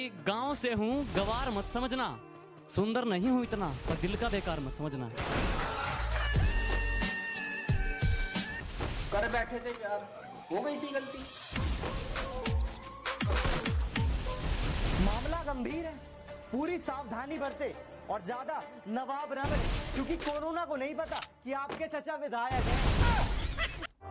गांव से हूँ, गवार मत समझना, सुंदर नहीं हूँ इतना, पर दिल का बेकार मत समझना। कर बैठे थे प्यार, हो गई थी गलती। मामला गंभीर है, पूरी सावधानी बरते और ज्यादा नवाब न बने, क्योंकि कोरोना को नहीं पता कि आपके चचा विधायक हैं।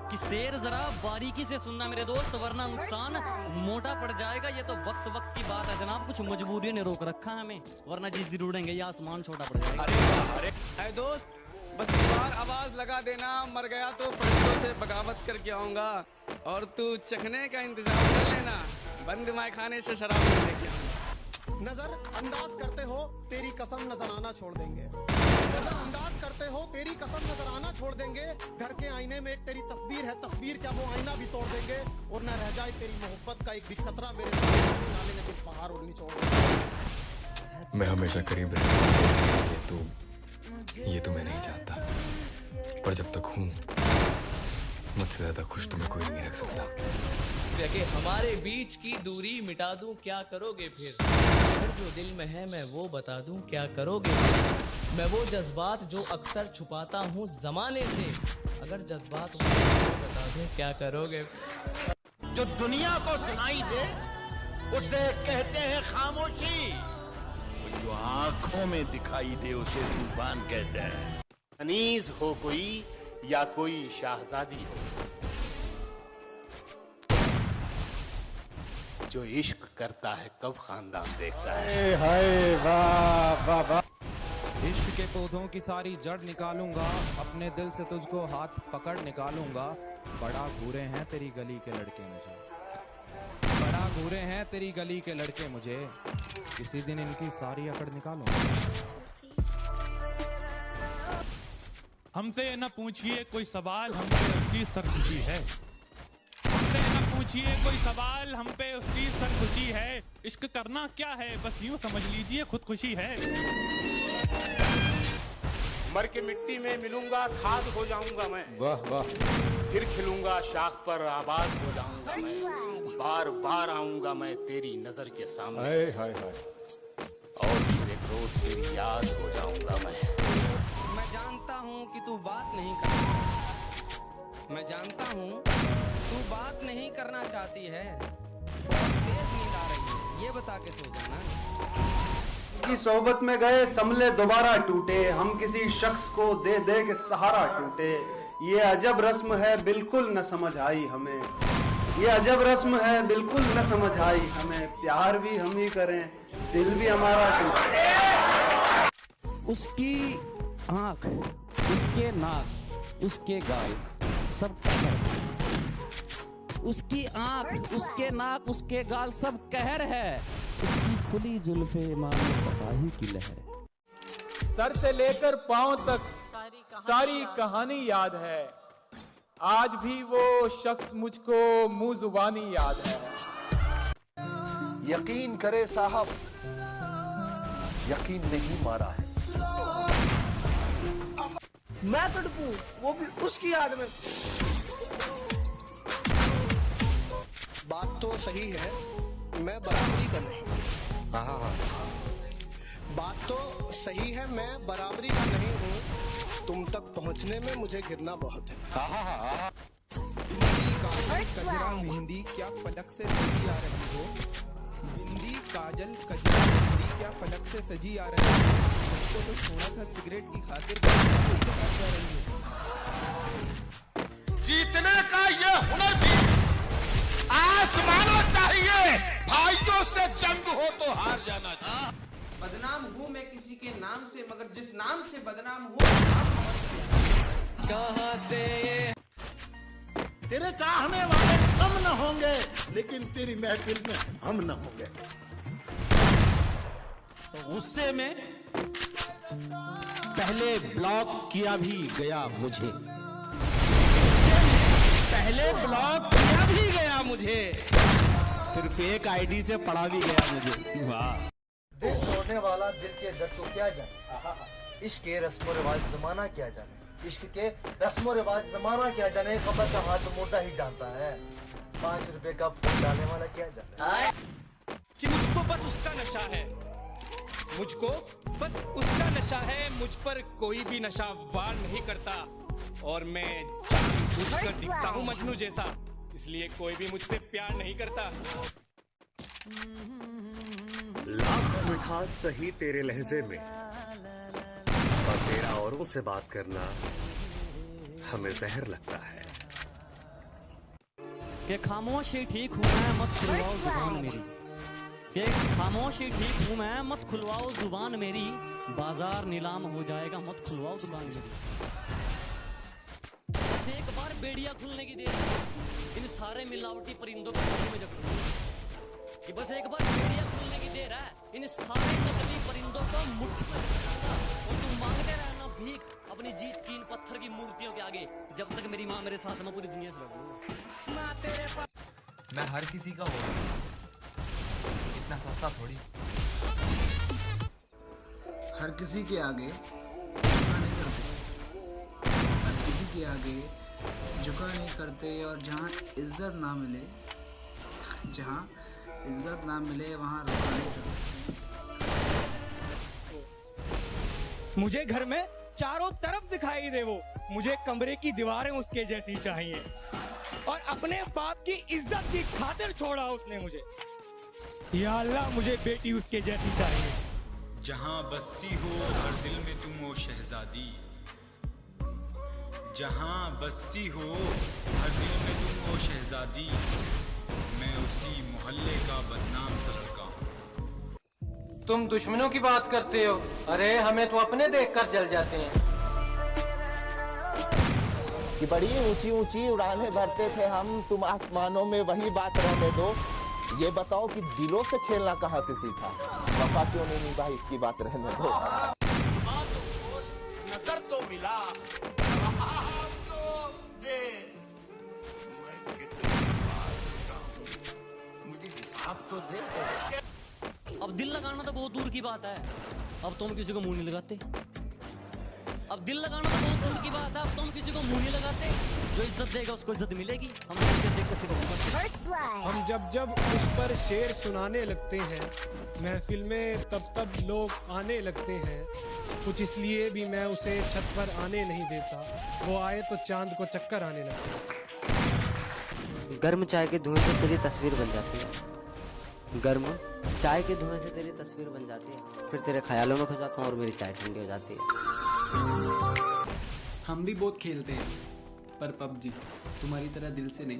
कि शेर जरा बारीकी से सुनना मेरे दोस्त, वरना नुकसान मोटा पड़ जाएगा। ये तो वक्त वक्त की बात है जनाब, कुछ मजबूरियों ने रोक रखा है हमें, वरना जिस दिन उड़ेंगे ये आसमान छोटा पड़ जाएगा। अरे दोस्त, बस एक बार आवाज लगा देना, मर गया तो परिंदों से बगावत करके आऊंगा, और तू चखने का इंतजाम कर लेना, बंद माय खाने से शराब नहीं लेके आऊंगा। नजर अंदाज करते हो तेरी कसम नजर आना छोड़ देंगे, नजर अंदाज करते हो तेरी कसम नजर आना छोड़ देंगे। घर के आईने में एक तेरी तस्वीर है, तस्वीर क्या वो आईना भी तोड़ देंगे, और न रह जाए तेरी मोहब्बत का एक भी खतरा मेरे नाले में कुछ बाहर और निचोड़ देंगे। मैं हमेशा करीब रहूंगा, ये तो मैं नहीं चाहता, पर जब तक हूँ मुझसे ज्यादा खुश तो मैं कोई नहीं रख सकता। कि हमारे बीच की दूरी मिटा दूं, क्या करोगे फिर जो दिल में है मैं वो बता दूं, क्या करोगे फिर। मैं वो जज्बात जो अक्सर छुपाता हूँ जमाने से, अगर जज्बात बता दूं, क्या करोगे फिर। जो दुनिया को सुनाई दे उसे कहते हैं खामोशी, जो आंखों में दिखाई दे उसे तूफान कहते हैं। अनीस हो कोई या कोई शाहजादी हो, जो इश्क करता है कब खानदान देखता है। हाय वाह वाह वाह। इश्क के पौधों की सारी जड़ निकालूंगा, अपने दिल से तुझको हाथ पकड़ निकालूंगा। बड़ा घूरे हैं तेरी गली के लड़के मुझे, बड़ा घूरे हैं तेरी गली के लड़के मुझे, किसी दिन इनकी सारी अकड़ निकालूंगा। हमसे न पूछिए कोई सवाल, हम पे उसकी सरखुशी है। हमसे न पूछिए कोई सवाल, हम पे उसकी सरखुशी है। इश्क करना क्या है, बस यूं समझ लीजिए खुदकुशी है। मर के मिट्टी में मिलूंगा, खाद हो जाऊंगा मैं, वाह वाह। फिर खिलूंगा, शाख पर आबाद हो जाऊंगा मैं, बार बार आऊंगा मैं तेरी नजर के सामने, हाय हाय हाय। और फिर एक रोज तेरी याद हो जाऊंगा मैं। मैं जानता हूँ कि तू बात नहीं करना, मैं जानता हूँ तू बात नहीं करना चाहती है, तेज नींद आ रही है, ये बता के सो जाना। की सोबत में गए समले दोबारा टूटे, हम किसी शख्स को दे दे के सहारा टूटे। ये अजब रस्म है बिल्कुल न समझ आई हमें, ये अजब रस्म है बिल्कुल न समझ आई हमें। प्यार भी हम ही करें, दिल भी हमारा टूटे। उसकी आँख, उसके नाक, उसके गाल सब कहर है। उसकी आँख, उसके नाक, उसके गाल सब कहर है। उसकी खुली जुल्फे मानो पताही की लहर। सर से लेकर पांव तक सारी कहानी याद है, आज भी वो शख्स मुझको मुंह जुबानी याद है। यकीन करे साहब, यकीन नहीं मारा है। मैं तड़पूं वो भी उसकी याद में। बात तो सही है, मैं बराबरी का नहीं। बात तो सही है, मैं बराबरी का नहीं हूँ, तुम तक पहुँचने में मुझे गिरना बहुत है। कजरा मेहंदी क्या फलक से सजी आ रही हो, बिंदी काजल कजरा मेहंदी क्या फलक से सजी आ रही हो। मुझको तो छोड़ा था सिगरेट की खातिर जा रही हो। जीतने का ये हुनर भी आसमाना चाहिए, भाइयों से जंग हो तो हार जाना चाहिए। बदनाम हूँ मैं किसी के नाम से, मगर जिस नाम से बदनाम हूँ कहाँ से ये। तेरे चाहने वाले कम न होंगे, लेकिन तेरी महफिल में हम न होंगे। तो गुस्से में पहले ब्लॉक किया भी गया मुझे, पहले ब्लॉक किया भी गया मुझे, फिर फेक आईडी से पढ़ा भी गया मुझे। वाह। दिल तोड़ने वाला दिल के दर्द को क्या जाने, इश्क के रस्म रिवाज जमाना क्या जाने, इश्क के रस्म रिवाज जमाना क्या जाने, कमर का हाथ मुर्दा ही जानता है, 5 रुपए का फूल डालने वाला क्या जाने। कि मुझको बस उसका नशा है, मुझको बस उसका नशा है, मुझ पर कोई भी नशा वार नहीं करता और मैं जानबूझकर दिखता हूँ मजनू जैसा, इसलिए कोई भी मुझसे प्यार नहीं करता। लाख मिठास सही तेरे लहजे में, और तेरा औरों से बात करना हमें जहर लगता है। कि खामोश ही ठीक हूँ मैं, मत खुलवाओ जुबान मेरी। कि खामोश ही ठीक हूँ मैं, मत खुलवाओ जुबान मेरी। बाजार नीलाम हो जाएगा, मत खुलवाओ जुबान मेरी। बस एक बार बेड़िया खुलने की देर है, इन सारे मिलावटी परिंदों को मुट्ठी में जकड़ूंगा। कि बस एक बार बेड़िया खुलने की देर है, इन सारे नकली परिंदों को मुट्ठी में जकड़ूंगा। और तुम मांगते रहना भीख अपनी जीत की इन पत्थर की मूर्तियों के आगे, जब तक मेरी माँ मेरे साथ, मैं पूरी दुनिया से लड़ूंगा। मैं हर किसी का हो, इतना सस्ता थोड़ी। हर किसी के आगे झुका नहीं करते, हर किसी के आगे झुका नहीं करते, और जहाँ इज्जत ना मिले, जहाँ इज्जत ना मिले वहाँ रुका नहीं करते। मुझे घर में चारों तरफ दिखाई दे वो, मुझे कमरे की दीवारें उसके जैसी चाहिए, और अपने बाप की इज्जत की खातिर छोड़ा उसने मुझे। या अल्लाह मुझे बेटी उसके जैसी चाहिए। जहाँ बसती हो हर दिल में तुम हो शहजादी, जहाँ बसती हो हर दिल में तुम हो शहजादी, मैं उसी मोहल्ले का बदनाम सा लड़का हूँ। तुम दुश्मनों की बात करते हो, अरे हमें तो अपने देखकर जल जाते हैं। कि बड़ी ऊंची ऊंची उड़ानें भरते थे हम, तुम आसमानों में वही बात रहने दो। ये बताओ कि दिलों से खेलना कहाँ से सीखा, वफा क्यों नहीं निभाई, इसकी बात रहने दो। नजर तो मिला, जवाब तो दे। मैं कितनी बार कहूं, मुझे हिसाब तो दे। अब दिल लगाना तो बहुत दूर की बात है, अब तुम किसी को मुंह नहीं लगाते। अब दिल लगाना तो बहुत दूर की बात है, अब तुम किसी को मुंह नहीं लगाते। जो इज्जत देगा उसको इज्जत मिलेगी। हम इज्जत देकर हम जब उस पर शेर सुनाने लगते हैं, महफिल में तब लोग आने लगते हैं। कुछ इसलिए भी मैं उसे छत पर आने नहीं देता, वो आए तो चांद को चक्कर आने लगता है। गर्म चाय के धुएं से तेरी तस्वीर बन जाती है, गर्म चाय के धुएं से तेरी तस्वीर बन जाती है, फिर तेरे ख्यालों में खो जाता हूँ और मेरी चाय ठंडी हो जाती है। हम भी बहुत खेलते हैं, पर पबजी तुम्हारी तरह दिल से नहीं।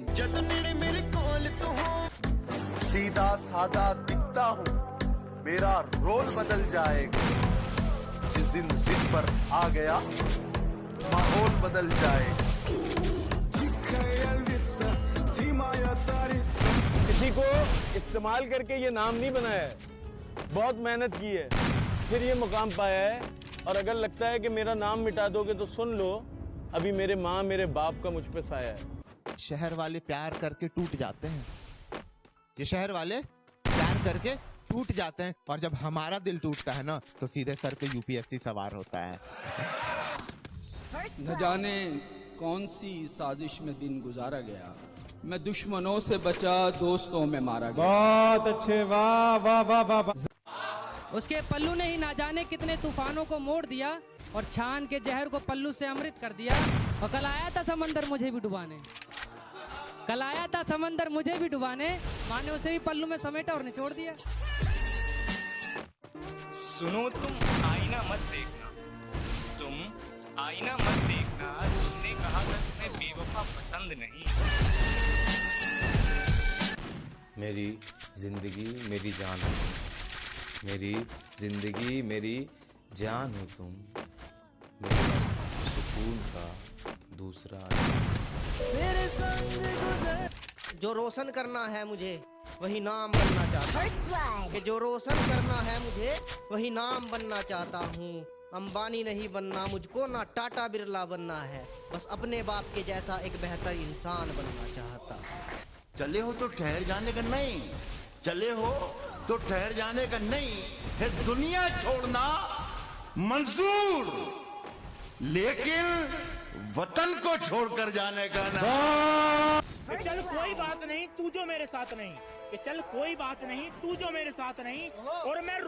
मेरे कोल तो हो, सीधा सादा दिखता हूँ, मेरा रोल बदल जाएगा जिस दिन जिद पर आ गया, माहौल बदल जाएगा। किसी को इस्तेमाल करके ये नाम नहीं बनाया है, बहुत मेहनत की है, फिर ये मुकाम पाया है। और अगर लगता है कि मेरा नाम मिटा दोगे तो सुन लो, अभी मेरे माँ मेरे बाप का मुझ पे साया है। शहर वाले प्यार करके टूट जाते हैं, ये शहर वाले प्यार करके टूट जाते हैं, और जब हमारा दिल टूटता है ना, तो सीधे सर पे यूपीएससी सवार होता है। न जाने कौन सी साजिश में दिन गुजारा गया, मैं दुश्मनों से बचा दोस्तों में मारा गया। बहुत अच्छे, वाह वाह वाह वाह वाह। उसके पल्लू ने ही ना जाने कितने तूफानों को मोड़ दिया, और छान के जहर को पल्लू से अमृत कर दिया। और कल आया था समंदर मुझे भी डुबाने, कल आया था समंदर मुझे भी डुबाने, माने उसे भी पल्लू में समेटा और निचोड़ दिया। सुनो तुम आईना मत देखना, तुम आईना मत देखना, तुमने कहा था तुम्हें बेवफा पसंद नहीं। मेरी जिंदगी मेरी जान हो, मेरी जिंदगी मेरी जान हो तुम, मेरे सुकून का दूसरा। जो रोशन करना है मुझे वही नाम बनना चाहता हूँ, कि जो रोशन करना है मुझे वही नाम बनना चाहता हूँ। अंबानी नहीं बनना मुझको, ना टाटा बिरला बनना है, बस अपने बाप के जैसा एक बेहतर इंसान बनना चाहता हूँ। चले हो तो ठहर जाने का नहीं, चले हो तो ठहर जाने का नहीं है, दुनिया छोड़ना मंजूर, लेकिन वतन को छोड़कर जाने का ना। चल कोई बात नहीं तू जो मेरे साथ नहीं, कि चल कोई बात नहीं तू जो मेरे साथ नहीं, और मैं